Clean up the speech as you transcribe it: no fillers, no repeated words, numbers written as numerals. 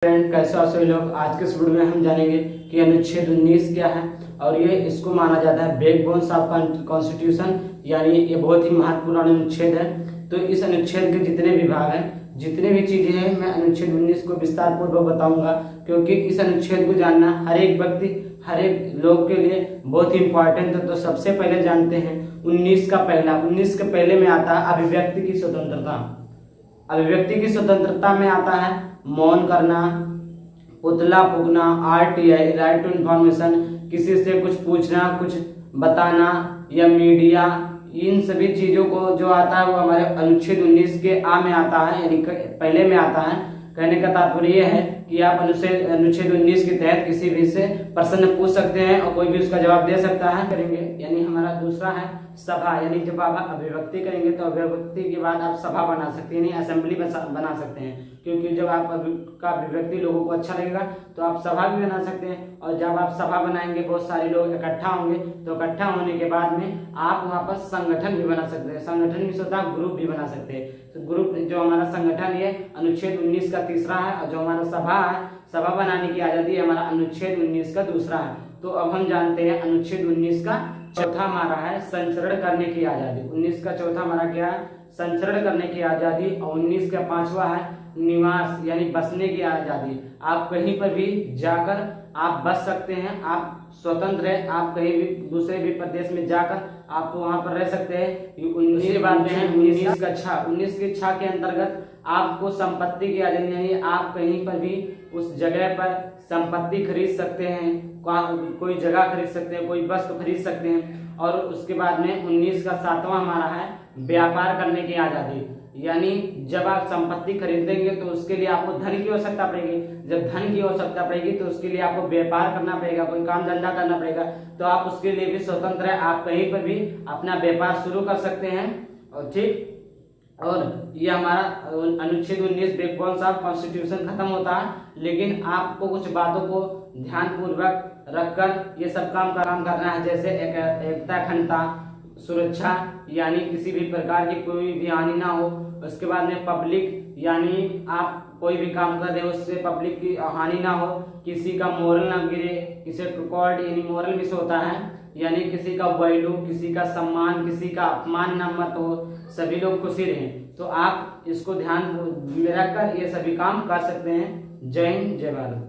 Friend, कैसे हो सभी लोग। आज के इस वीडियो में हम जानेंगे कि अनुच्छेद 19 क्या है और ये इसको माना जाता है बैकबोन्स ऑफ कॉन्स्टिट्यूशन, यानी ये बहुत ही महत्वपूर्ण अनुच्छेद है। तो इस अनुच्छेद के जितने विभाग हैं, जितने भी चीजें हैं, मैं अनुच्छेद 19 को विस्तार पूर्वक बताऊंगा, क्योंकि इस अनुच्छेद को जानना हर एक व्यक्ति, हर एक लोग के लिए बहुत ही इंपॉर्टेंट है। तो सबसे पहले जानते हैं 19 का पहला। 19 के पहले में आता है अभिव्यक्ति की स्वतंत्रता। अभिव्यक्ति की स्वतंत्रता में आता है मौन करना, पुतला फूकना, आरटीआई, राइट टू इन्फॉर्मेशन, किसी से कुछ पूछना, कुछ बताना, या मीडिया, इन सभी चीजों को जो आता है वो हमारे अनुच्छेद 19 के आ में आता है, यानी पहले में आता है। कहने का तात्पर्य यह है कि आप अनुच्छेद 19 के तहत किसी भी से प्रश्न पूछ सकते हैं और कोई भी उसका जवाब दे सकता है। करेंगे, यानी हमारा दूसरा है सभा, यानी जब आप अभिव्यक्ति करेंगे तो अभिव्यक्ति के बाद आप सभा बना सकते हैं, यानी असेंबली बना सकते हैं। क्योंकि जब आप का अभिव्यक्ति लोगों को अच्छा लगेगा तो आप सभा भी बना सकते हैं, और जब आप सभा बनाएंगे बहुत सारे लोग इकट्ठा होंगे, तो इकट्ठा होने के बाद में आप वहां पर संगठन भी बना सकते हैं। संगठन भी होता है, ग्रुप भी बना सकते हैं। तो ग्रुप जो हमारा संगठन है अनुच्छेद 19 का तीसरा है, और जो हमारा सभा है, सभा बनाने की आजादी हमारा अनुच्छेद 19 का दूसरा है। तो अब हम जानते हैं अनुच्छेद 19 का चौथा हमारा है संचरण करने की आजादी। 19 का चौथा हमारा क्या है? संचरण करने की आजादी। और 19 का पांचवा है निवास, यानी बसने की आजादी। आप कहीं पर भी जाकर आप बस सकते हैं, आप स्वतंत्र हैं, आप कहीं भी दूसरे भी प्रदेश में जाकर आप वहां पर रह सकते हैं। 19 के बाद में है 19 का छा। 19 के छा के अंतर्गत आपको संपत्ति की आजादी, यानी आप कहीं पर भी उस जगह पर संपत्ति खरीद सकते हैं, कोई जगह खरीद सकते हैं, कोई वस्तु खरीद सकते हैं। और उसके बाद में 19 का सातवां हमारा है व्यापार करने की आजादी, यानी जब आप संपत्ति खरीदेंगे तो उसके लिए आपको धन की आवश्यकता पड़ेगी। जब धन की आवश्यकता पड़ेगी तो उसके लिए आपको व्यापार करना पड़ेगा, कोई काम धंधा करना पड़ेगा। तो आप उसके लिए भी स्वतंत्र है, आप कहीं पर भी अपना व्यापार शुरू कर सकते हैं। और ठीक, और ये हमारा अनुच्छेद 19 बैकबोन्स ऑफ कॉन्स्टिट्यूशन खत्म होता है। लेकिन आपको कुछ बातों को ध्यान पूर्वक रखकर ये सब काम करना है, जैसे एकता, अखंडता, सुरक्षा, यानी किसी भी प्रकार की कोई भी हानि ना हो। उसके बाद में पब्लिक, यानी आप कोई भी काम कर रहे हो उससे पब्लिक की हानि ना हो। किसी का मोरल ना गिरे, किसी कॉर्ड, यानी मोरल मिस होता है, यानी किसी का वैल्यू, किसी का सम्मान, किसी का अपमान ना मत हो, सभी लोग खुशी रहें। तो आप इसको ध्यान में रखकर ये सभी काम कर सकते हैं। जय हिंद, जय भारत।